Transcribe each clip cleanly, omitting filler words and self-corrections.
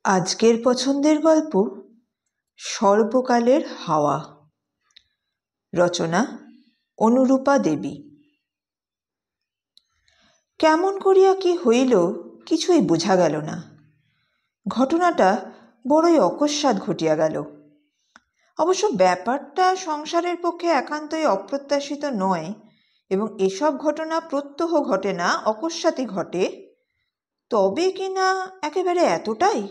আজকের পছন্দের গল্প সর্বকালের হাওয়া। রচনা অনুরূপা দেবী। কেমন করিয়া কি হইল কিছুই বোঝা গেল না। ঘটনাটা বড়ই অকস্মাৎ ঘটিয়া গেল। অবশ্য ব্যাপারটা সংসারের পক্ষে একান্তই অপ্রত্যাশিত নয়, এবং এসব ঘটনা প্রত্যহ ঘটে না, অকস্মাৎই ঘটে। তবে কিনা একেবারে এতটাই?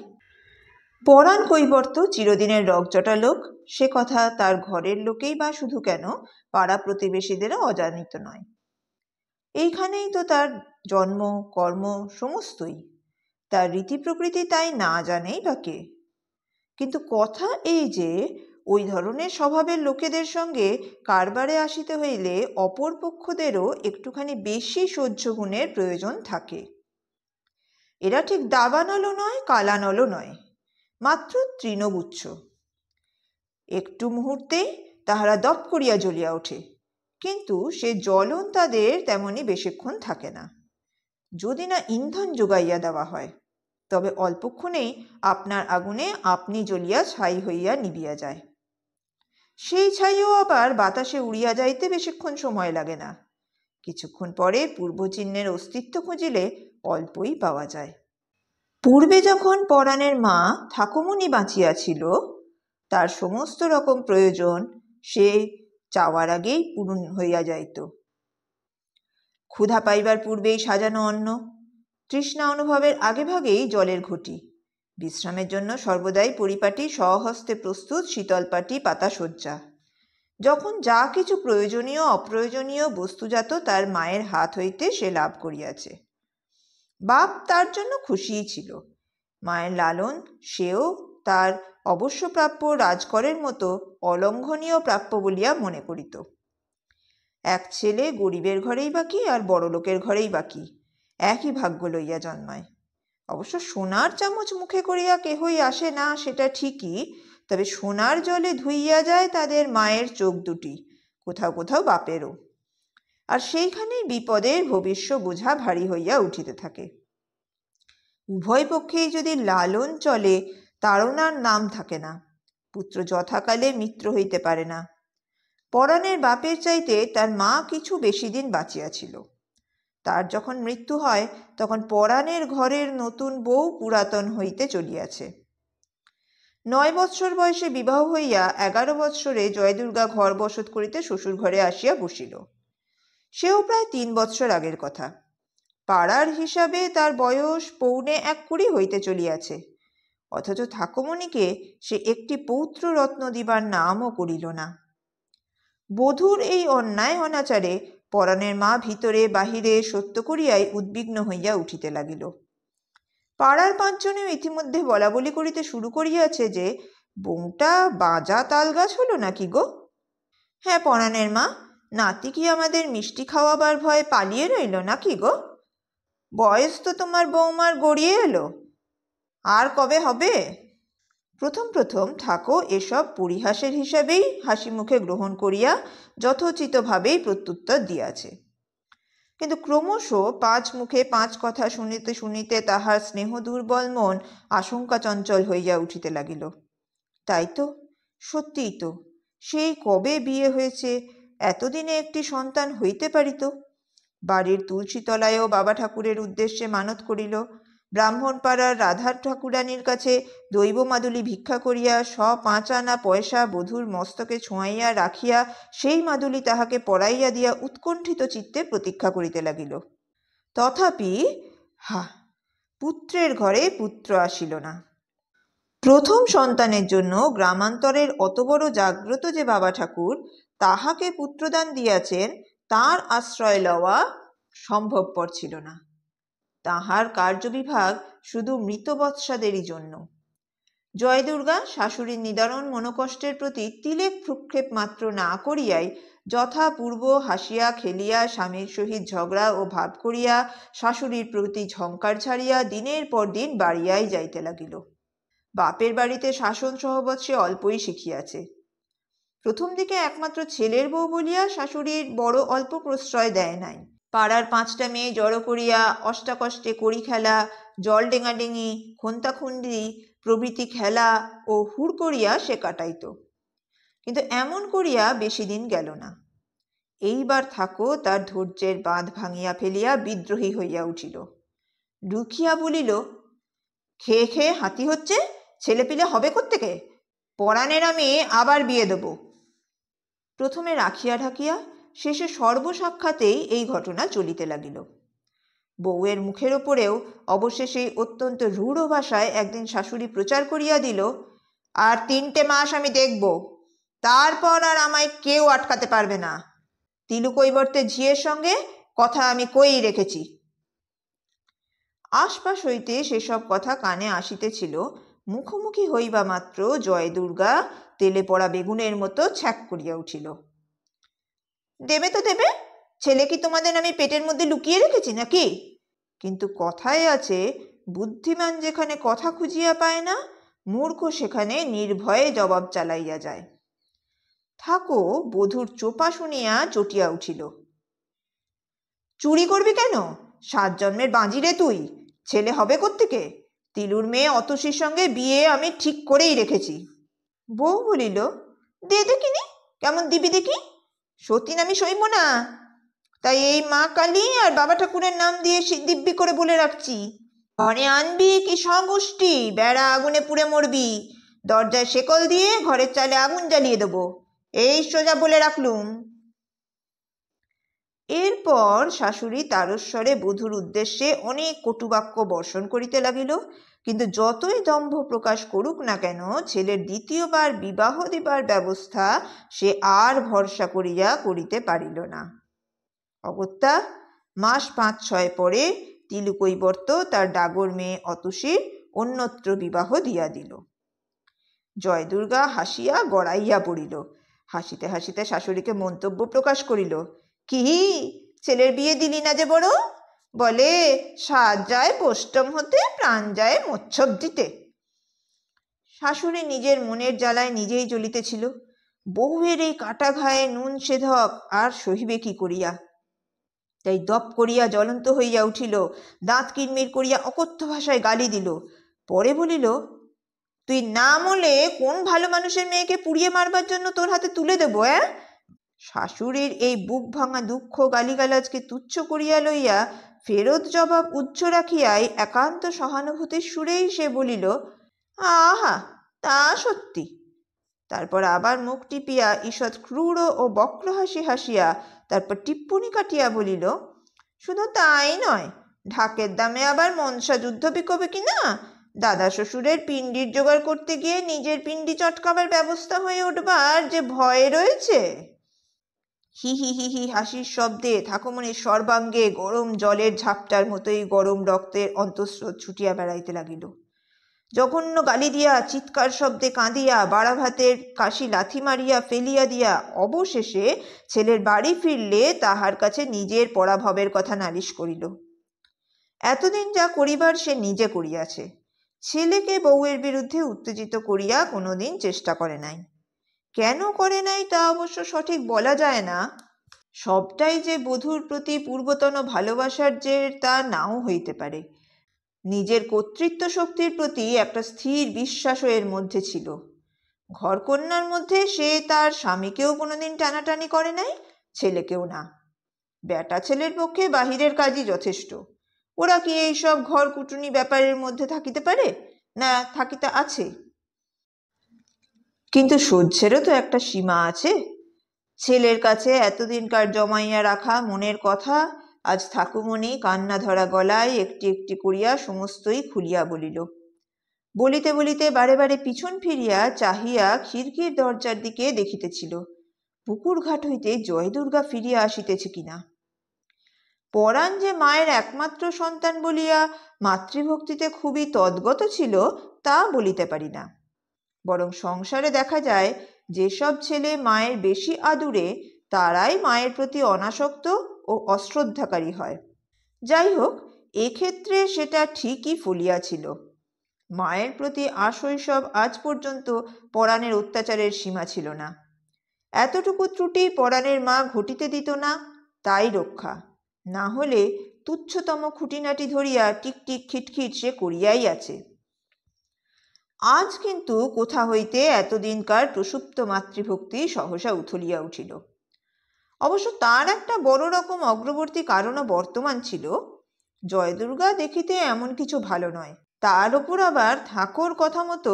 পরাণ কৈবর্ত চিরদিনের রগজটা লোক, সে কথা তার ঘরের লোকেই বা শুধু কেন, পাড়া প্রতিবেশীদেরও অজানিত নয়। এইখানেই তো তার জন্ম, কর্ম, সমস্তই। তার রীতি প্রকৃতি তাই না জানেই বা কে? কিন্তু কথা এই যে ওই ধরনের স্বভাবের লোকেদের সঙ্গে কারবারে আসিতে হইলে অপর পক্ষদেরও একটুখানি বেশি সহ্য গুণের প্রয়োজন থাকে। এরা ঠিক দাবানলও নয়, কালানলও নয়, মাত্র তৃণগুচ্ছ। একটু মুহূর্তেই তাহারা দপ করিয়া জ্বলিয়া ওঠে, কিন্তু সে জ্বলন তাদের তেমনি বেশিক্ষণ থাকে না। যদি না ইন্ধন যোগাইয়া দেওয়া হয়, তবে অল্পক্ষণেই আপনার আগুনে আপনি জ্বলিয়া ছাই হইয়া নিবিয়া যায়। সেই ছাইও আবার বাতাসে উড়িয়া যাইতে বেশিক্ষণ সময় লাগে না। কিছুক্ষণ পরে পূর্বচিহ্নের অস্তিত্ব খুঁজিলে অল্পই পাওয়া যায়। পূর্বে যখন পরাণের মা ঠাকুমুনি বাঁচিয়াছিল, তার সমস্ত রকম প্রয়োজন সে চাওয়ার আগেই পূরণ হইয়া যাইত। ক্ষুধা পাইবার পূর্বেই সাজানো অন্ন, তৃষ্ণা অনুভবের আগেভাগেই জলের ঘটি, বিশ্রামের জন্য সর্বদাই পরিপাটি স্বহস্তে প্রস্তুত শীতলপাটি পাতাসজ্জা। যখন যা কিছু প্রয়োজনীয় অপ্রয়োজনীয় বস্তুজাত তার মায়ের হাত হইতে সে লাভ করিয়াছে, বাপ তার জন্য খুশিই ছিল। মায়ের লালন সেও তার অবশ্য প্রাপ্য রাজকরের মতো অলঙ্ঘনীয় প্রাপ্য বলিয়া মনে করিত। এক ছেলে গরিবের ঘরেই বাকি আর বড়লোকের ঘরেই বাকি, একই ভাগ্য লইয়া জন্মায়। অবশ্য সোনার চামচ মুখে করিয়া কেহই আসে না, সেটা ঠিকই, তবে সোনার জলে ধুইয়া যায় তাদের মায়ের চোখ দুটি, কোথাও কোথাও বাপেরও। আর সেইখানেই বিপদের ভবিষ্য বোঝা ভারী হইয়া উঠিতে থাকে। উভয় পক্ষেই যদি লালন চলে, তাড়নার নাম থাকে না। পুত্র যথাকালে মিত্র হইতে পারে না। পরাণের বাপের চাইতে তার মা কিছু বেশি দিন বাঁচিয়াছিল। তার যখন মৃত্যু হয়, তখন পরাণের ঘরের নতুন বউ পুরাতন হইতে চলিয়াছে। 9 বৎসর বয়সে বিবাহ হইয়া 11 বৎসরে জয়দুর্গা ঘর বসত করিতে শ্বশুর ঘরে আসিয়া বসিল। সেও প্রায় 3 বৎসর আগের কথা। পাড়ার হিসাবে তার বয়স 15-20 হইতে চলিয়াছে, অথচ ঠাকুমণিকে সে একটি পৌত্র রত্ন দিবার নামও করিল না। বধূর এই অন্যায় অনাচারে পরাণের মা ভিতরে বাহিরে সত্য করিয়াই উদ্বিগ্ন হইয়া উঠিতে লাগিল। পাড়ার 5 জনেও ইতিমধ্যে বলা বলি করিতে শুরু করিয়াছে যে বউটা বাজা তাল গাছ হলো নাকি গো? হ্যাঁ পরাণের মা, নাতি কি আমাদের মিষ্টি খাওয়াবার ভয়ে পালিয়ে রইল নাকি গো? বয়স তো তোমার বৌমার গড়িয়ে এলো, আর কবে হবে? প্রথম প্রথম ঠাকুর এসব পরিহাসের হিসাবেই হাসি মুখে গ্রহণ করিয়া যথোচিতভাবেই প্রত্যুত্তর দিয়াছে। কিন্তু ক্রমশ 5 মুখে 5 কথা শুনিতে শুনিতে তাহার স্নেহ দুর্বল মন আশঙ্কা চঞ্চল হইয়া উঠিতে লাগিল। তাই তো, সত্যিই তো, সেই কবে বিয়ে হয়েছে, এতদিনে একটি সন্তান হইতে পারিত। বাড়ির তুলসীতলায়ও বাবা ঠাকুরের উদ্দেশ্যে মানত করিল। ব্রাহ্মণপাড়ার রাধার ঠাকুরানীর কাছে দৈব মাদুলি ভিক্ষা করিয়া 5 আনা পয়সা বধূর মস্তকে ছোঁয়াইয়া রাখিয়া সেই মাদুলি তাহাকে পরাইয়া দিয়া উৎকণ্ঠিত চিত্তে প্রতীক্ষা করিতে লাগিল। তথাপি পুত্রের ঘরে পুত্র আসিল না। প্রথম সন্তানের জন্য গ্রামান্তরের অত বড় জাগ্রত যে বাবা ঠাকুর তাহাকে পুত্রদান দিয়াছেন, তার আশ্রয় লওয়া সম্ভবপর ছিল না। তাহার কার্যবিভাগ শুধু মৃতবৎসাদেরই জন্য। জয়দুর্গা শাশুড়ির নিদারুণ মনোকষ্টের প্রতি তিলেক ভ্রুক্ষেপ মাত্র না করিয়াই যথাপূর্ব হাসিয়া খেলিয়া স্বামীর সহিত ঝগড়া ও ভাব করিয়া শাশুড়ির প্রতি ঝঙ্কার ছাড়িয়া দিনের পর দিন বাড়িয়াই যাইতে লাগিল। বাপের বাড়িতে শাসন সহবত সে অল্পই শিখিয়াছে। প্রথম দিকে একমাত্র ছেলের বউ বলিয়া শাশুড়ির বড় অল্প প্রশ্রয় দেয় নাই। পাড়ার 5টা মেয়ে জড়ো করিয়া অষ্টাকষ্টে কড়ি খেলা, জল ডেঙাডেঙি, খন্তাখুন্দি প্রভৃতি খেলা ও হুড় করিয়া সে কাটাইত। কিন্তু এমন করিয়া বেশি দিন গেল না। এইবার থাকো তার ধৈর্যের বাঁধ ভাঙিয়া ফেলিয়া বিদ্রোহী হইয়া উঠিল। রুখিয়া বলিল, খেয়ে খেয়ে হাতি হচ্ছে, ছেলেপিলে হবে কোত্থেকে? পরাণের আমি আবার বিয়ে দেব। প্রথমে রাখিয়া ঢাকিয়া, শেষে সর্বসাক্ষাতেই এই ঘটনা চলিতে লাগিল। বউয়ের মুখের ওপরেও অবশেষে অত্যন্ত রূঢ় ভাষায় একদিন শাশুড়ি প্রচার করিয়া দিল, আর 3টে মাস আমি দেখব, তারপর আর আমায় কেউ আটকাতে পারবে না। তিলুকৈবর্তে ঝিয়ের সঙ্গে কথা আমি কই রেখেছি। আশপাশ হইতে সেসব কথা কানে আসিতেছিল, মুখোমুখি হইবা মাত্র জয়দুর্গা তেলে পড়া বেগুনের মতো ছ্যাক করিয়া উঠিল। দেবে তো দেবে, ছেলে কি তোমাদের আমি পেটের মধ্যে লুকিয়ে রেখেছি নাকি? কিন্তু কথায় আছে, বুদ্ধিমান যেখানে কথা খুঁজিয়া পায় না, মূর্খ সেখানে নির্ভয়ে জবাব চালাইয়া যায়। থাকো বধূর চোপা শুনিয়া চটিয়া উঠিল। চুরি করবি কেন? 7 জন্মের বাঁজি রে তুই, ছেলে হবে কোত্থেকে? তিলুর মেয়ে অতসীর সঙ্গে বিয়ে আমি ঠিক করেই রেখেছি। বউ বলিল, দে দেখিনি, কেমন দিবি দেখি। সতীন আমি সইব না, তাই এই মা কালী আর বাবা ঠাকুরের নাম দিয়ে দিব্যি করে বলে রাখছি, ঘরে আনবি কি সগোষ্ঠী, বেড়া আগুনে পুড়ে মরবি, দরজায় শেকল দিয়ে ঘরের চালে আগুন জ্বালিয়ে দেবো, এই সোজা বলে রাখলুম। এরপর শাশুড়ি তারস্বরে বধূর উদ্দেশ্যে অনেক কটুবাক্য বর্ষণ করিতে লাগিল, কিন্তু যতই দম্ভ প্রকাশ করুক না কেন, ছেলের দ্বিতীয়বার বিবাহ দিবার ব্যবস্থা সে আর ভরসা করিয়া করিতে পারিল না। অগত্যা মাস 5-6 পরে তিলুকৈবর্ত তার ডাগর মেয়ে অতসীর অন্যত্র বিবাহ দিয়া দিল। জয়দুর্গা হাসিয়া গড়াইয়া পড়িল, হাসিতে হাসিতে শাশুড়িকে মন্তব্য প্রকাশ করিল, কি ছেলের বিয়ে দিলি না যে বড়? বলে, সাজ যায় পোষ্টম হতে, প্রাণ যায় মোচ্ছব দিতে। শাশুড়ি নিজের মনের জ্বালায় নিজেই জ্বলিতেছিল। বউয়ের এই কাটা ঘায়ে নুন সেধক আর সহিবে কি করিয়া? তাই দপ করিয়া জ্বলন্ত হইয়া উঠিল, দাঁত কিরমির করিয়া অকথ্য ভাষায় গালি দিল। পরে বলিল, তুই না মরলে কোন ভালো মানুষের মেয়েকে পুড়িয়ে মারবার জন্য তোর হাতে তুলে দেবো? শাশুড়ির এই বুক ভাঙা দুঃখ গালিগালাজকে তুচ্ছ করিয়া লইয়া ফেরত জবাব উচ্চ রাখিয়াই একান্ত সহানুভূতির সুরেই সে বলিল, আহা, তা সত্যি। তারপর আবার মুখ টিপিয়া ঈষৎ ক্রূর ও বক্র হাসি হাসিয়া তারপর টিপ্পনি কাটিয়া বলিল, শুধু তাই নয়, ঢাকের দামে আবার মনসা যুদ্ধ বিকোবে কিনা, দাদা শ্বশুরের পিণ্ডির জোগাড় করতে গিয়ে নিজের পিণ্ডি চটকাবার ব্যবস্থা হয়ে উঠবার যে ভয় রয়েছে। হি হি হি হি হাসির শব্দে ঠাকুমণির সর্বাঙ্গে গরম জলের ঝাপটার মতোই গরম রক্তের অন্তঃস্রোত ছুটিয়া বেড়াইতে লাগিল। জঘন্য গালি দিয়া, চিৎকার শব্দে কাঁদিয়া, বাড়া ভাতের কাশি লাথি মারিয়া ফেলিয়া দিয়া অবশেষে ছেলের বাড়ি ফিরলে তাহার কাছে নিজের পরাভবের কথা নালিশ করিল। এতদিন যা করিবার সে নিজে করিয়াছে, ছেলেকে বউয়ের বিরুদ্ধে উত্তেজিত করিয়া কোনোদিন চেষ্টা করে নাই। কেন করে নাই তা অবশ্য সঠিক বলা যায় না। সবটাই যে বধূর প্রতি পূর্বতন ভালোবাসার জের তা নাও হইতে পারে। নিজের কর্তৃত্ব শক্তির প্রতি একটা স্থির বিশ্বাসও এর মধ্যে ছিল। ঘরকন্যার মধ্যে সে তার স্বামীকেও কোনোদিন টানাটানি করে নাই, ছেলেকেও না। বেটা ছেলের পক্ষে বাহিরের কাজই যথেষ্ট। ওরা কি এইসব ঘর কুটুনি ব্যাপারের মধ্যে থাকিতে পারে? না থাকিতে আছে। কিন্তু সহ্যেরও তো একটা সীমা আছে। ছেলের কাছে এতদিনকার জমাইয়া রাখা মনের কথা আজ ঠাকুমণি কান্না ধরা গলায় একটি একটি করিয়া সমস্তই খুলিয়া বলিল। বলিতে বলিতে বারে বারে পিছন ফিরিয়া চাহিয়া খিড়কির দরজার দিকে দেখিতেছিল, পুকুর ঘাট হইতে জয়দুর্গা ফিরিয়া আসিতেছে কিনা। পরাণ যে মায়ের একমাত্র সন্তান বলিয়া মাতৃভক্তিতে খুবই তদ্গত ছিল তা বলিতে পারি না। বরং সংসারে দেখা যায়, যেসব ছেলে মায়ের বেশি আদুরে তারাই মায়ের প্রতি অনাসক্ত ও অশ্রদ্ধাকারী হয়। যাই হোক, এক্ষেত্রে সেটা ঠিকই ফলিয়াছিল। মায়ের প্রতি আশৈশব আজ পর্যন্ত পরাণের অত্যাচারের সীমা ছিল না। এতটুকু ত্রুটি পরাণের মা ঘটিতে দিত না, তাই রক্ষা। না হলে তুচ্ছতম খুঁটিনাটি ধরিয়া টিকটিক খিটখিট সে করিয়াই আছে। আজ কিন্তু কোথা হইতে এতদিনকার প্রসুপ্ত মাতৃভক্তি সহসা উথলিয়া উঠিল। অবশ্য তার একটা বড় রকম অগ্রবর্তী কারণও বর্তমান ছিল। জয়দুর্গা দেখিতে এমন কিছু ভালো নয়, তার ওপর আবার ঠাকুর কথা মতো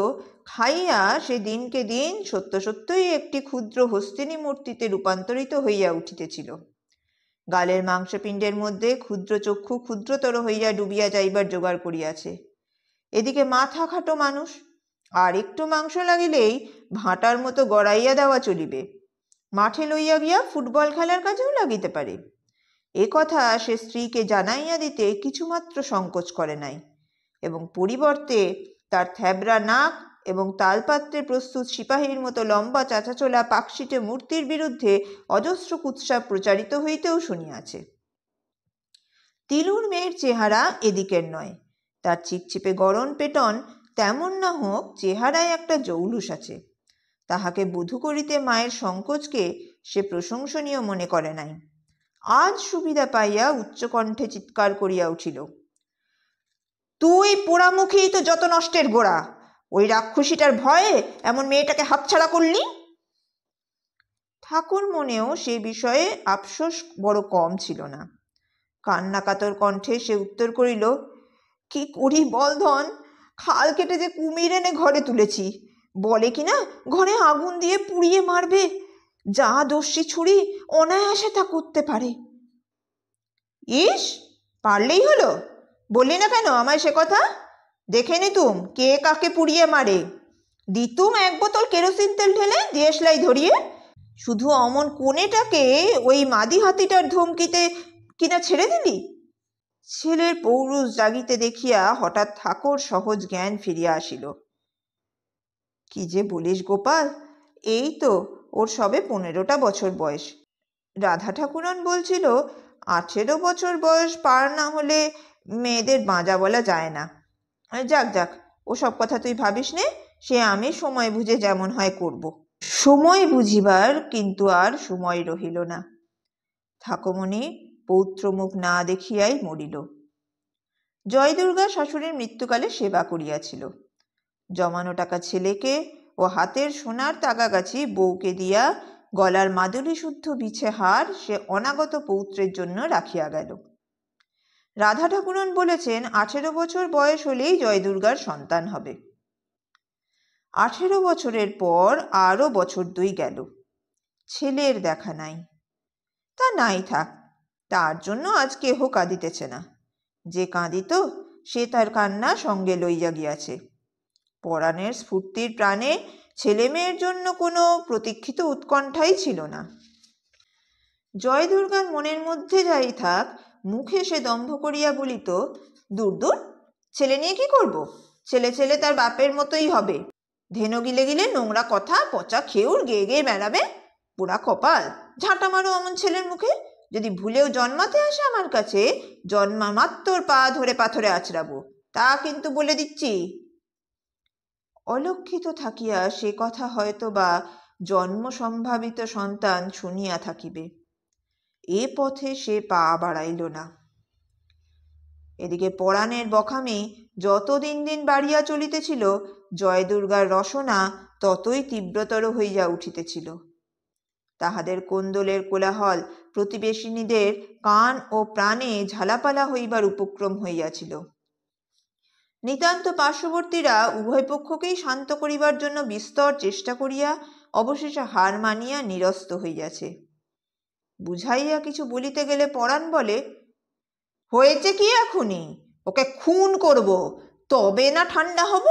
খাইয়া সে দিনকে দিন সত্য সত্যই একটি ক্ষুদ্র হস্তিনী মূর্তিতে রূপান্তরিত হইয়া উঠিতেছিল। গালের মাংসপিণ্ডের মধ্যে ক্ষুদ্র চক্ষু ক্ষুদ্রতর হইয়া ডুবিয়া যাইবার জোগাড় করিয়াছে। এদিকে মাথা খাটো মানুষ, আর একটু মাংস লাগিলেই ভাঁটার মতো গড়াইয়া দেওয়া চলিবে, মাঠে লইয়া গিয়া ফুটবল খেলার কাজেও লাগিতে পারে। এ কথা সে স্ত্রীকে জানাইয়া দিতে কিছুমাত্র সংকোচ করে নাই, এবং পরিবর্তে তার থ্যাবড়া নাক এবং তালপাত্রে প্রস্তুত সিপাহীর মতো লম্বা চাচাচোলা পাকশিটে মূর্তির বিরুদ্ধে অজস্র কুৎসা প্রচারিত হইতেও শুনিয়াছে। তিলুর মেয়ের চেহারা এদিকের নয়, তার চিপচিপে গরম পেটন তেমন না হোক চেহারায় একটা জৌলুস আছে। তাহাকে বধূ করিতে মায়ের সংকোচকে সে প্রশংসনীয় মনে করে নাই। আজ সুবিধা পাইয়া উচ্চকণ্ঠে চিৎকার করিয়া উঠিল, তুই পোড়ামুখী তো যত নষ্টের গোড়া! ওই রাক্ষসীটার ভয়ে এমন মেয়েটাকে হাতছাড়া করলি। ঠাকুর মনেও সে বিষয়ে আফসোস বড় কম ছিল না। কান্নাকাতর কণ্ঠে সে উত্তর করিল, কি করি বল ধন, খাল কেটে যে কুমির এনে ঘরে তুলেছি, বলে কিনা ঘরে আগুন দিয়ে পুড়িয়ে মারবে, যা দস্যি ছুরি অনায়াসে তা করতে পারে। ইস, পারলেই হলো, বললি না কেন আমায় সে কথা? দেখে নিতুম কে কাকে পুড়িয়ে মারে, দিতুম এক বোতল কেরোসিন তেল ঢেলে দেশলাই ধরিয়ে। শুধু অমন কোণেটাকে ওই মাদি হাতিটার ধমকিতে কিনা ছেড়ে দিলি। ছেলের পৌরুষ জাগিতে দেখিয়া হঠাৎ ঠাকুর সহজ জ্ঞান ফিরিয়া আসিল। কি যে বলিস গোপাল, এই তো ওর সবে 15টা বছর বয়স। রাধা ঠাকুরন বলছিল 18 বছর বয়স পার না হলে মেয়েদের বাঁজা বলা যায় না। যাক যাক, ওসব কথা তুই ভাবিস নে, সে আমি সময় বুঝে যেমন হয় করব। সময় বুঝিবার কিন্তু আর সময় রহিল না। ঠাকুমণি পৌত্রমুখ না দেখিয়াই মরিল। জয়দুর্গা শাশুড়ির মৃত্যুকালে সেবা করিয়াছিল। জমানো টাকা ছেলেকে ও হাতের সোনার তাগাগাছি বউকে দিয়া গলার মাদুলি শুদ্ধ বিছে হার সে অনাগত পৌত্রের জন্য রাখিয়া গেল। রাধা ঠাকুরন বলেছেন 18 বছর বয়স হলেই জয়দুর্গার সন্তান হবে। 18 বছরের পর আরও বছর 2 গেল, ছেলের দেখা নাই। তা নাই থাক, তার জন্য আজ কেহ কাঁদিতেছে না। যে কাঁদিত সে তার কান্না সঙ্গে লইয়া গিয়াছে। পরাণের স্ফূর্তির প্রাণে ছেলে মেয়ের জন্য কোনো প্রতীক্ষিত উৎকণ্ঠাই ছিল না। জয়দুর্গার মনের মধ্যে যাই থাক, মুখে সে দম্ভ করিয়া বলিত, দূর দূর, ছেলে নিয়ে কি করব? ছেলে ছেলে তার বাপের মতোই হবে। ধেনো গিলে গিলে নোংরা কথা পচা খেউর গেয়ে গেয়ে বেড়াবে। পোড়া কপাল, ঝাঁটা মারো অমন ছেলের মুখে। যদি ভুলেও জন্মাতে আসে আমার কাছে, জন্মা মাত্র পা ধরে পাথরে আছড়াবো, তা কিন্তু বলে দিচ্ছি। অলক্ষিত থাকিয়া সে কথা হয়তো বা জন্ম সম্ভাবিত সন্তান শুনিয়া থাকিবে, এ পথে সে পা বাড়াইল না। এদিকে পরাণের বখামি যত দিন দিন বাড়িয়া চলিতেছিল, জয়দুর্গার রসনা ততই তীব্রতর হইয়া উঠিতেছিল। তাহাদের কোন্দলের কোলাহল প্রতিবেশিনীদের কান ও প্রাণে ঝালাপালা হইবার উপক্রম হইয়াছিল। নিতান্ত পার্শ্ববর্তীরা উভয় পক্ষকেই শান্ত করিবার জন্য বিস্তর চেষ্টা করিয়া অবশেষে হার মানিয়া নিরস্ত হইয়াছে। বুঝাইয়া কিছু বলিতে গেলে পরাণ বলে, হয়েছে কি এখনই? ওকে খুন করব, তবে না ঠান্ডা হব।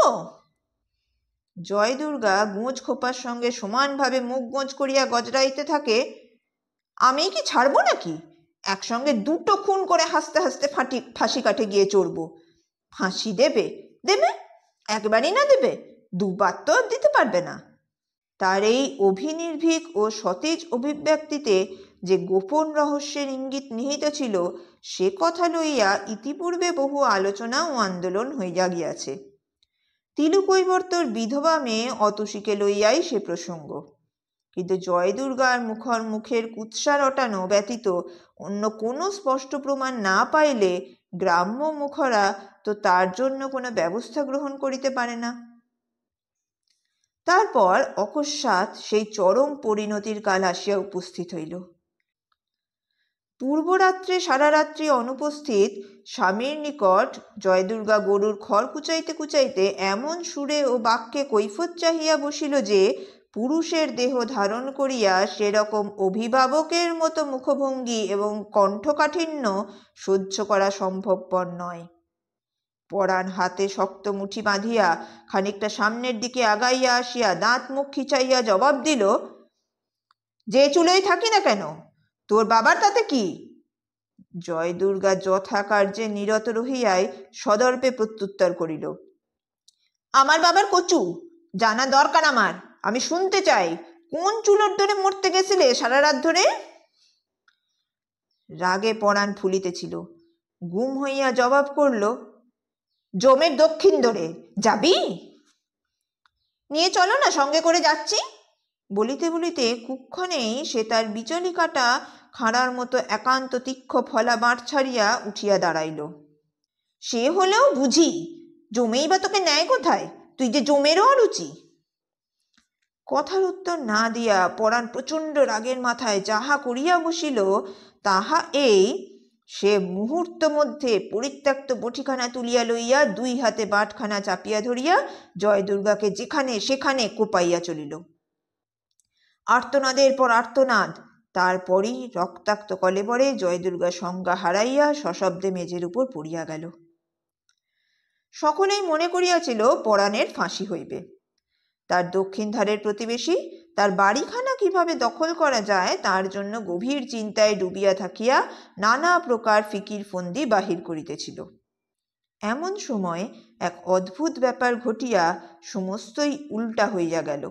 জয়দুর্গা গোঁজ খোপার সঙ্গে সমানভাবে মুখ গোঁজ করিয়া গজরাইতে থাকে, আমি কি ছাড়বো নাকি? একসঙ্গে 2টো খুন করে হাসতে হাসতে ফাঁসি কাঠে গিয়ে চড়ব। ফাঁসি দেবে দেবে, একবারই না দেবে, 2বার তো আর দিতে পারবে না। তার এই অভিনির্ভীক ও সতেজ অভিব্যক্তিতে যে গোপন রহস্যের ইঙ্গিত নিহিত ছিল, সে কথা লইয়া ইতিপূর্বে বহু আলোচনা ও আন্দোলন হইয়া গিয়াছে। তিলু কৈবর্তর বিধবা মেয়ে অতসীকে লইয়াই সে প্রসঙ্গ। কিন্তু জয় দুর্গার মুখের কুৎসা রটানো ব্যতীত অন্য কোনো স্পষ্ট প্রমাণ না পাইলে গ্রাম্য মুখরা তো তার জন্য কোনো ব্যবস্থা গ্রহণ করিতে পারে না। তারপর অকস্মাৎ সেই চরম পরিণতির কাল আসিয়া উপস্থিত হইল। পূর্বরাত্রে সারা রাত্রি অনুপস্থিত স্বামীর নিকট জয়দুর্গা গরুর খড় কুচাইতে কুচাইতে এমন সুরে ও বাক্যে কৈফত চাহিয়া বসিল যে পুরুষের দেহ ধারণ করিয়া সেরকম অভিভাবকের মতো মুখভঙ্গি এবং কণ্ঠকাঠিন্য সহ্য করা সম্ভবপর নয়। পরাণ হাতে শক্ত মুঠি বাঁধিয়া খানিকটা সামনের দিকে আগাইয়া আসিয়া দাঁত মুখ খিচাইয়া জবাব দিল, যে চুলোই থাকি না কেন, তোর বাবার তাতে কি? জয় দুর্গা যথাকার্যে নিরত রহিয়াই সদর্পে প্রত্যুত্তর করিল, আমার বাবার কচু জানা দরকার আমার, আমি শুনতে চাই, কোন চুলোর ধরে মরতে গেছিলে সারা রাত ধরে? রাগে পরাণ ফুলিতেছিল, গুম হইয়া জবাব করল, জমের দক্ষিণ ধরে। যাবি? নিয়ে চলো না, সঙ্গে করে যাচ্ছি। বলিতে বলিতে কুক্ষণেই সে তার বিচলি কাটা খাঁড়ার মতো একান্ত তীক্ষ্ণ ফলা বাঁট ছাড়িয়া উঠিয়া দাঁড়াইল। সে হলেও বুঝি, জমেই বা তোকে নেয় কোথায়, তুই যে জমেরও অরুচি। কথার উত্তর না দিয়া পরাণ প্রচণ্ড রাগের মাথায় যাহা করিয়া বসিল তাহা এই, সে মুহূর্ত মধ্যে পরিত্যক্ত বটিখানা তুলিয়া লইয়া দুই হাতে বাটখানা চাপিয়া ধরিয়া জয় দুর্গাকে যেখানে সেখানে কোপাইয়া চলিল। আর্তনাদের পর আর্তনাদ, তারপরই রক্তাক্ত কলেবরে জয় দুর্গা সংজ্ঞা হারাইয়া সশব্দে মেঝের উপর পড়িয়া গেল। সকলেই মনে করিয়াছিল পরাণের ফাঁসি হইবে। তার দক্ষিণ ধারের প্রতিবেশী তার বাড়িখানা কিভাবে দখল করা যায় তার জন্য গভীর চিন্তায় ডুবিয়া থাকিয়া নানা প্রকার ফিকির ফন্দি বাহির করিতেছিল। এমন সময় এক অদ্ভুত ব্যাপার ঘটিয়া সমস্তই উল্টা হইয়া গেল।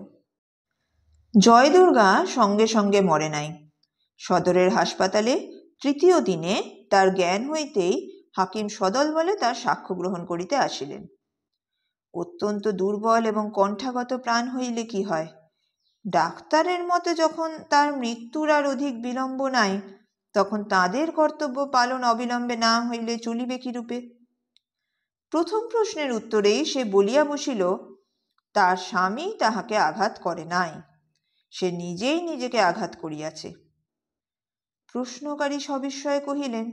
জয় দুর্গা সঙ্গে সঙ্গে মরে নাই। সদরের হাসপাতালে তৃতীয় দিনে তার জ্ঞান হইতেই হাকিম সদল বলে তার সাক্ষ্য গ্রহণ করিতে আসিলেন। অত্যন্ত দুর্বল এবং কণ্ঠাগত প্রাণ হইলে কি হয়, ডাক্তারের মতে যখন তার মৃত্যুর আর অধিক বিলম্ব নাই, তখন তাদের কর্তব্য পালন অবিলম্বে না হইলে চলিবে কিরূপে? প্রথম প্রশ্নের উত্তরেই সে বলিয়া বসিল, তার স্বামী তাহাকে আঘাত করে নাই, সে নিজেই নিজেকে আঘাত করিয়াছে। প্রশ্নকারী সবিস্ময়ে কহিলেন,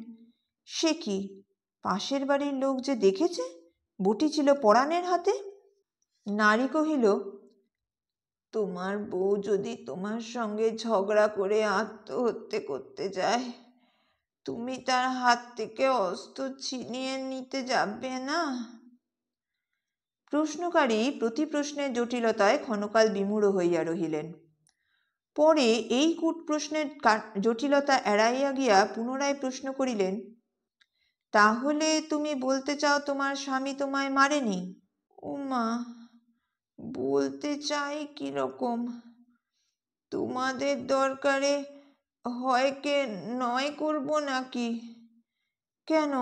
সে কি, পাশের বাড়ির লোক যে দেখেছে বটি ছিল পরাণের হাতে? নারী কহিল, তোমার বউ যদি তোমার সঙ্গে ঝগড়া করে আত্মহত্যা করতে যায়, তুমি তার হাত থেকে অস্ত্র ছিনিয়ে নিতে যাবে না? প্রশ্নকারী প্রতি প্রশ্নের জটিলতায় ক্ষণকাল বিমূঢ় হইয়া রহিলেন। পরে এই কূট প্রশ্নের জটিলতা এড়াইয়া গিয়া পুনরায় প্রশ্ন করিলেন, তাহলে তুমি বলতে চাও তোমার স্বামী তোমায় মারেনি? উমা, বলতে চাই কিরকম, তোমাদের দরকারে হয় কে নয় করব নাকি? কেন,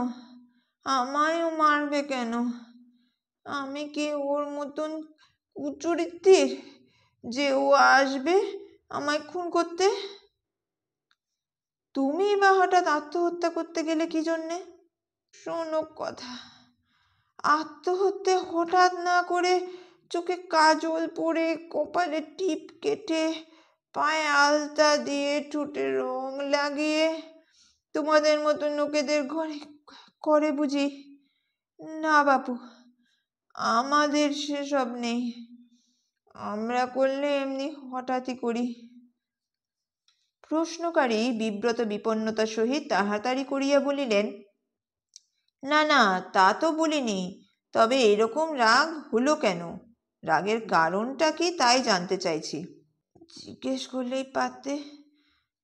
আমায়ও মারবে কেন? আমি কি ওর মতন কুচরিত্তির যে ও আসবে আমায় খুন করতে? তুমি বা হঠাৎ আত্মহত্যা করতে গেলে কি জন্যে? শোনো কথা, আত্মহত্যা হঠাৎ না করে চোখে কাজল পরে, কপালে টিপ কেটে, পায়ে আলতা দিয়ে, ঠোঁটে রং লাগিয়ে তোমাদের মতো লোকেদের ঘরে করে বুঝি? না বাপু, আমাদের সেসব নেই, আমরা করলে এমনি হঠাৎই করি। প্রশ্নকারী বিব্রত বিপন্নতার সহিত তাড়াতাড়ি করিয়া বলিলেন, না না, তা তো বলিনি, তবে এরকম রাগ হলো কেন, রাগের কারণটা কি তাই জানতে চাইছি। জিজ্ঞেস করলেই পারতে,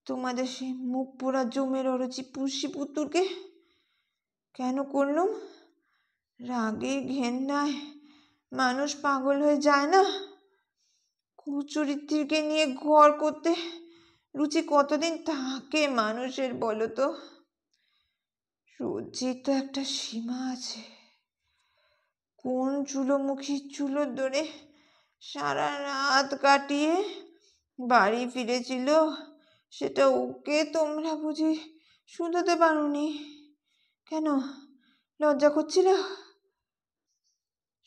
তোমাদের সেই মুখ পোড়া জমের অরুচি পুষি পুতুরকে। কেন করলুম? রাগে ঘেন্নায় মানুষ পাগল হয়ে যায় না? কুচরিত্রকে নিয়ে ঘর করতে রুচি কতদিন থাকে মানুষের বলো তো? সহ্যের তো একটা সীমা আছে। কোন চুলোমুখী চুলোর ধরে সারা রাত কাটিয়ে বাড়ি ফিরেছিল, সেটা ওকে তোমরা বুঝি শুধোতে পারোনি? কেন, লজ্জা করছিল?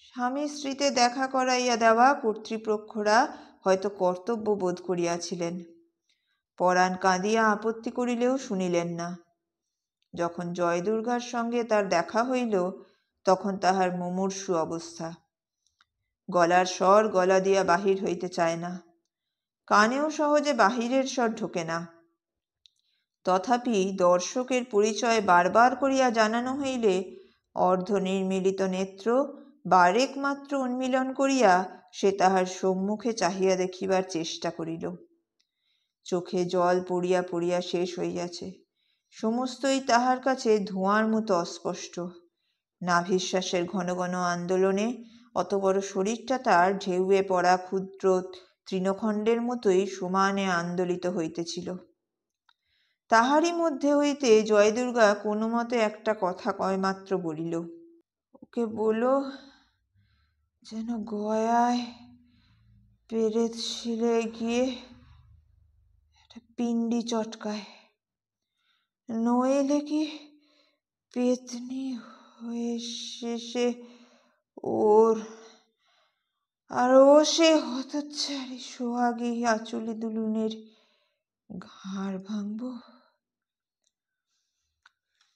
স্বামী স্ত্রীতে দেখা করাইয়া দেওয়া কর্তৃপক্ষরা হয়তো কর্তব্য বোধ করিয়াছিলেন। পরাণ কাঁদিয়া আপত্তি করিলেও শুনিলেন না। যখন জয়দুর্গার সঙ্গে তার দেখা হইল, তখন তাহার মুমূর্ষু অবস্থা। গলার স্বর গলা দিয়া বাহির হইতে চায় না, কানেও সহজে বাহিরের স্বর ঢোকে না। তথাপি দর্শকের পরিচয় বারবার করিয়া জানানো হইলে অর্ধনির্মিলিত নেত্র বারেক মাত্র উন্মিলন করিয়া সে তাহার সম্মুখে চাহিয়া দেখিবার চেষ্টা করিল। চোখে জল পড়িয়া পড়িয়া শেষ হইয়াছে। সমস্তই তাহার কাছে ধোঁয়ার মতো অস্পষ্ট। নাভিশ্বাসের ঘন ঘন আন্দোলনে অত বড় শরীরটা তার ঢেউয়ে পড়া ক্ষুদ্র তৃণখণ্ডের মতোই সমানে আন্দোলিত হইতেছিল। তাহারই মধ্যে হইতে জয়দুর্গা কোনো মতে একটা কথা কয়মাত্র বলিল, ওকে বলো যেন গয়ায় পেরেত শিলে গিয়ে একটা পিণ্ডি চটকায়, নইলে কি পেতনি হয়ে শেষে ওর আর ও সে হতচ্ছাড়ি সোহাগী আঁচলি দুলুনের ঘাড় ভাঙব।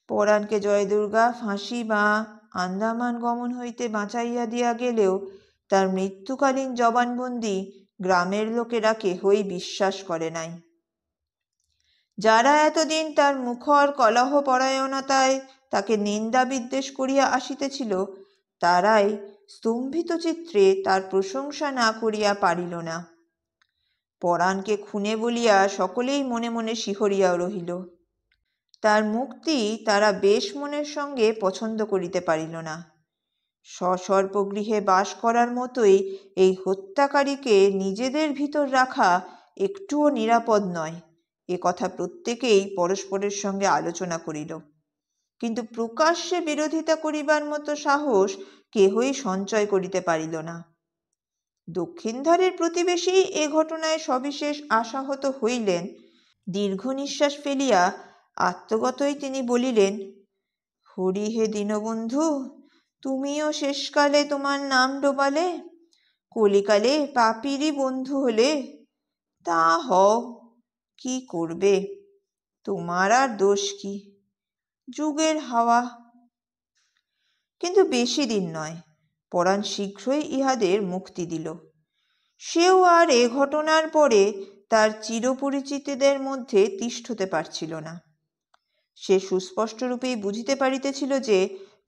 পরাণকে জয়দুর্গা ফাঁসি বা আন্দামান গমন হইতে বাঁচাইয়া দিয়া গেলেও তার মৃত্যুকালীন জবানবন্দি গ্রামের লোকেরা কেহই বিশ্বাস করে নাই। যারা এতদিন তার মুখর কলহপরায়ণতায় তাকে নিন্দা বিদ্বেষ করিয়া আসিতেছিল, তারাই স্তম্ভিত চিত্রে তার প্রশংসা না করিয়া পারিল না। পরাণকে খুনে বলিয়া সকলেই মনে মনে শিহরিয়া রহিল। তার মুক্তি তারা বেশ মনের সঙ্গে পছন্দ করিতে পারিল না। সসর্পগৃহে বাস করার মতোই এই হত্যাকারীকে নিজেদের ভিতর রাখা একটুও নিরাপদ নয়, এ কথা প্রত্যেকেই পরস্পরের সঙ্গে আলোচনা করিল। কিন্তু প্রকাশ্যে বিরোধিতা করিবার মতো সাহস কেহই সঞ্চয় করিতে পারিল না। দক্ষিণধারের প্রতিবেশী এ ঘটনায় সবিশেষ আশাহত হইলেন। দীর্ঘ নিঃশ্বাস ফেলিয়া আত্মগতই তিনি বলিলেন, হরি হে দীনবন্ধু, তুমিও শেষকালে তোমার নাম ডোবালে, কলিকালে পাপীরই বন্ধু হলে। তা হও, কি করবে, তোমার আর দোষ কি, যুগের হাওয়া। কিন্তু বেশি দিন নয়, পরাণ শীঘ্রই ইহাদের মুক্তি দিল। সেও আর এ ঘটনার পরে তার চিরপরিচিতদের মধ্যে তিষ্ঠতে পারছিল না। সে সুস্পষ্টরূপেই বুঝিতে পারিতেছিল যে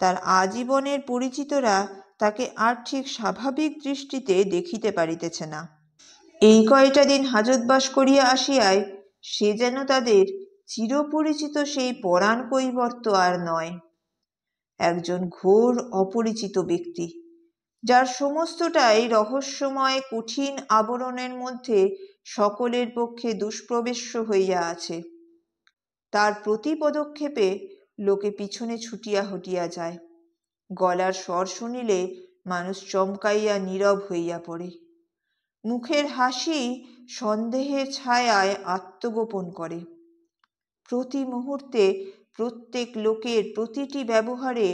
তার আজীবনের পরিচিতরা তাকে আর ঠিক স্বাভাবিক দৃষ্টিতে দেখিতে পারিতেছে না। এই কয়টা দিন হাজতবাস করিয়া আসিয়ায় সে যেন তাদের চিরপরিচিত সেই পরাণ কৈবর্ত আর নয়, একজন ঘোর অপরিচিত ব্যক্তি, যার সমস্তটাই রহস্যময় কঠিন আবরণের মধ্যে সকলের পক্ষে দুষ্প্রবেশ্য হইয়া আছে। তার প্রতি পদক্ষেপে লোকে পিছনে ছুটিয়া হটিয়া যায়। গলার স্বর শুনিলে মানুষ চমকাইয়া নীরব হইয়া পড়ে। মুখের হাসি সন্দেহের ছায়ায় আত্মগোপন করে। প্রতি মুহূর্তে প্রত্যেক লোকের প্রতিটি ব্যবহারে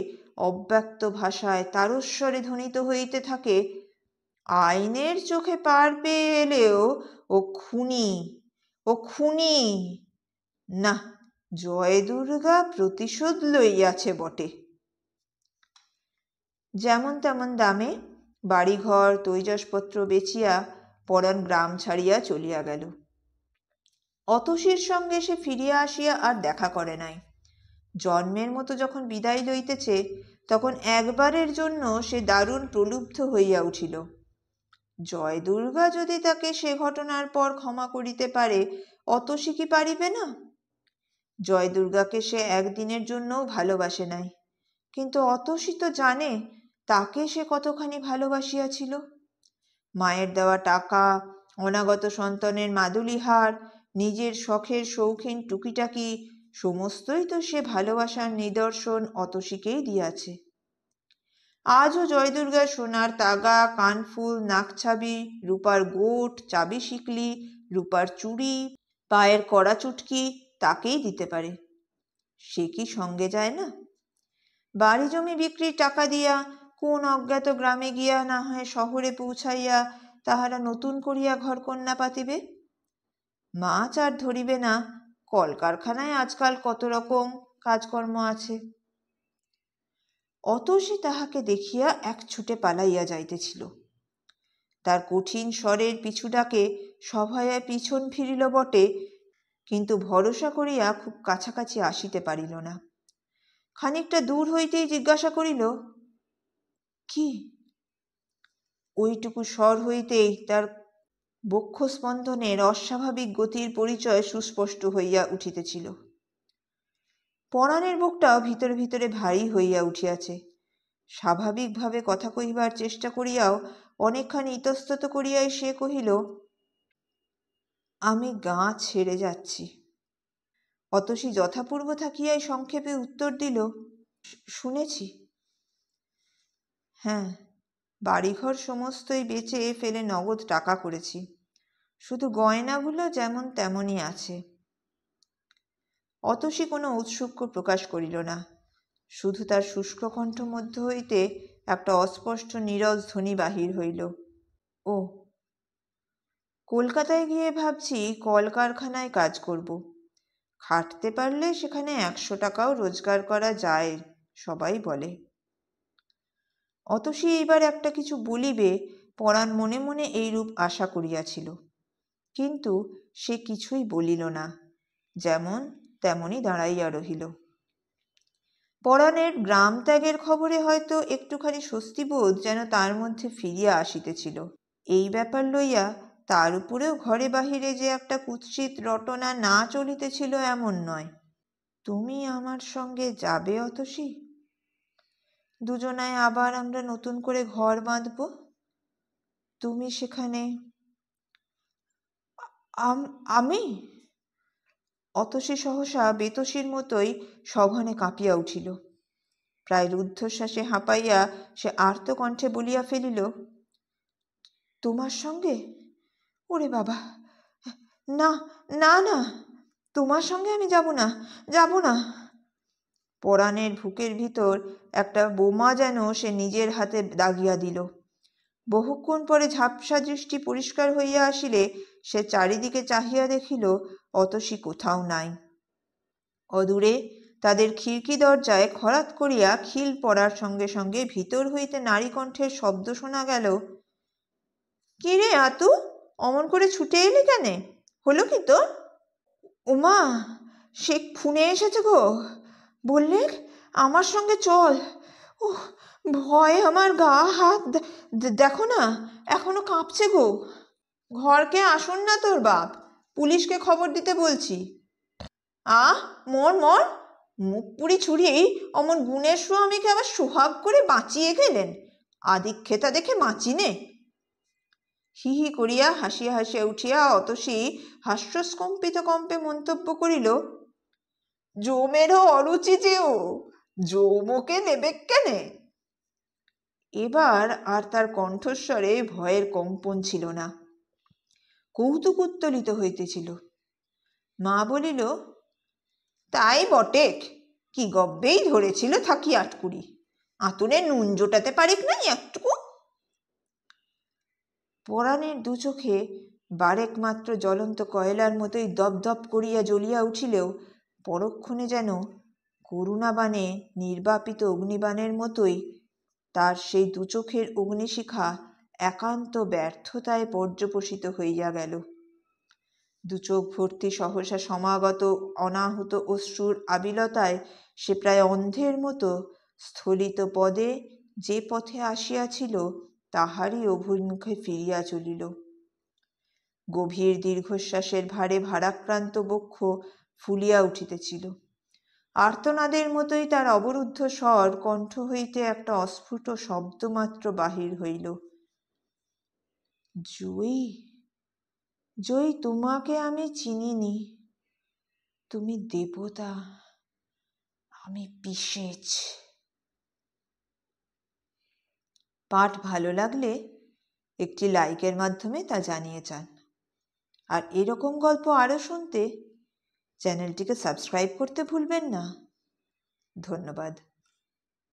অব্যক্ত ভাষায় তারস্বরে ধ্বনিত হইতে থাকে, আইনের চোখে পার পেয়ে এলেও ও খুনি, ও খুনি। না, জয়দুর্গা প্রতিশোধ লইয়াছে বটে। যেমন তেমন দামে বাড়িঘর তৈজসপত্র বেচিয়া পরাণ গ্রাম ছাড়িয়া চলিয়া গেল। অতসীর সঙ্গে সে ফিরিয়া আসিয়া আর দেখা করে নাই। জন্মের মতো যখন বিদায় লইতেছে, তখন একবারের জন্য সে দারুণ প্রলুব্ধ হইয়া উঠিল। জয়দুর্গা যদি তাকে সে ঘটনার পর ক্ষমা করিতে পারে, অতসী কি পারিবে না? জয়দুর্গাকে সে একদিনের জন্যও ভালোবাসে নাই, কিন্তু অতসী তো জানে তাকে সে কতখানি ভালোবাসিয়াছিল। মায়ের দেওয়া টাকা, অনাগত সন্তানের মাদুলিহার, নিজের শখের শৌখিন টুকিটাকি সমস্তই তো সে ভালোবাসার নিদর্শন অতসীকেই দিয়াছে। আজও জয়দুর্গা সোনার তাগা, কানফুল, নাকছাবি, রূপার গোট, চাবি শিকলি, রূপার চুড়ি, পায়ের কড়া চুটকি তাকেই দিতে পারে। সে কি সঙ্গে যায় না? বাড়ি জমি বিক্রির টাকা দিয়া কোন অজ্ঞাত গ্রামে গিয়া না হয় শহরে পৌঁছাইয়া তাহারা নতুন করিয়া ঘরকন্যা পাতিবে। মাছ আর ধরিবে না, কলকারখানায় আজকাল কত রকম কাজকর্ম আছে। অতসী তাহাকে দেখিয়া এক ছুটে পালাইয়া যাইতেছিল। তার কঠিন স্বরের পিছু ডাকে সভয়ে পিছন ফিরিল বটে, কিন্তু ভরসা করিয়া খুব কাছাকাছি আসিতে পারিল না। খানিকটা দূর হইতেই জিজ্ঞাসা করিল, কি? ওইটুকু স্বর হইতেই তার বক্ষস্পন্দনের অস্বাভাবিক গতির পরিচয় সুস্পষ্ট হইয়া উঠিতেছিল। পরাণের বুকটাও ভিতরে ভিতরে ভারী হইয়া উঠিয়াছে। স্বাভাবিকভাবে কথা কহিবার চেষ্টা করিয়াও অনেকখানি ইতস্তত করিয়াই সে কহিল, আমি গাঁ ছেড়ে যাচ্ছি। অতসী যথাপূর্ব থাকিয়াই সংক্ষেপে উত্তর দিল, শুনেছি। হ্যাঁ, বাড়িঘর সমস্তই বেচে ফেলে নগদ টাকা করেছি, শুধু গয়নাগুলো যেমন তেমনই আছে। অতসী কোনো ঔৎসুক্য প্রকাশ করিল না, শুধু তার শুষ্ক কণ্ঠ মধ্য হইতে একটা অস্পষ্ট নীরস ধ্বনি বাহির হইল, ও, কলকাতায় গিয়ে ভাবছি কলকারখানায় কাজ করব। খাটতে পারলে সেখানে 100 টাকাও রোজগার করা যায়, সবাই বলে। অতসী এইবার একটা কিছু বলিবে পরাণ মনে মনে এইরূপ আশা করিয়াছিল, কিন্তু সে কিছুই বলিল না, যেমন তেমনই দাঁড়াইয়া রহিল। পরাণের গ্রাম ত্যাগের খবরে হয়তো একটুখানি স্বস্তিবোধ যেন তার মধ্যে ফিরিয়া আসিতেছিল। এই ব্যাপার লইয়া তার উপরেও ঘরে বাহিরে যে একটা কুৎসিত রটনা না চলিতেছিল এমন নয়। তুমি আমার সঙ্গে যাবে অতসী? দুজনায় আবার আমরা নতুন করে ঘর বাঁধব। তুমি সেখানে। আমি? অতসী সহসা বেতসীর মতোই সঘনে কাঁপিয়া উঠিল। প্রায় রুদ্ধশ্বাসে হাঁপাইয়া সে আর্ত কণ্ঠে বলিয়া ফেলিল, তোমার সঙ্গে? ওরে বাবা, না না না, তোমার সঙ্গে আমি যাব না, যাব না। পরাণের বুকের ভিতর একটা বোমা যেন সে নিজের হাতে দাগিয়া দিল। বহুক্ষণ পরে ঝাপসা দৃষ্টি পরিষ্কার হইয়া আসিলে সে চারিদিকে চাহিয়া দেখিল অতসী কোথাও নাই। অদূরে তাদের খিড়কি দরজায় খরাত করিয়া খিল পড়ার সঙ্গে সঙ্গে ভিতর হইতে নারী কণ্ঠের শব্দ শোনা গেল, কি রে আতু, অমন করে ছুটে এলি কেন? হলো কি তোর? উমা, সে খুনে এসেছে গো, বললে আমার সঙ্গে চল। ওহ, ভয়ে আমার গা হাত দেখো না, এখনো কাঁপছে গো। ঘরকে আসুন না তোর বাপ, পুলিশকে খবর দিতে বলছি। মর মর, মুখ পুরি ছুরি অমন গুণের স্বামীকে আবার সোহাগ করে বাঁচিয়ে গেলেন, আদিক্ষেতা দেখে বাঁচিনে। হি হি করিয়া হাসিয়া হাসিয়া উঠিয়া অতসী হাস্যস্কম্পিত কম্পে মন্তব্য করিল, জমেরও অরুচি যেও, জমকে নেবে কেনে? এবার আর তার কণ্ঠস্বরে ভয়ের কম্পন ছিল না, কৌতুক উত্তোলিত হইতেছিল। মা বলিল, তাই বটেক, কি গব্বেই ধরেছিল থাকি আটকুড়ি, আতুরে নুন জোটাতে পারিক নাই একটুকু? পরাণের দু চোখে বারেক মাত্র জ্বলন্ত কয়লার মতোই দপদপ করিয়া জ্বলিয়া উঠিলেও পরক্ষণে যেন করুণাবাণে নির্বাপিত অগ্নিবাণের মতোই তার সেই দু চোখের অগ্নিশিখা একান্ত ব্যর্থতায় পর্যবসিত হইয়া গেল। দু চোখ ভর্তি সহসা সমাগত অনাহুত অশ্রুর আবিলতায় সে প্রায় অন্ধের মতো স্থলিত পদে যে পথে আসিয়াছিল তাহারই অভিমুখে ফিরিয়া চলিল। গভীর দীর্ঘশ্বাসের ভারে ভারাক্রান্ত বক্ষ ফুলিয়া উঠিতেছিল। আর্তনাদের মতোই তার অবরুদ্ধ স্বর কণ্ঠ হইতে একটা অস্ফুট শব্দমাত্র বাহির হইল, জয়ী, জয়ী, তোমাকে আমি চিনিনি, তুমি দেবতা, আমি পিশেচ। পাঠ ভালো লাগলে একটি লাইকের মাধ্যমে তা জানিয়ে যান। আর এরকম গল্প আরও শুনতে চ্যানেলটিকে সাবস্ক্রাইব করতে ভুলবেন না। ধন্যবাদ।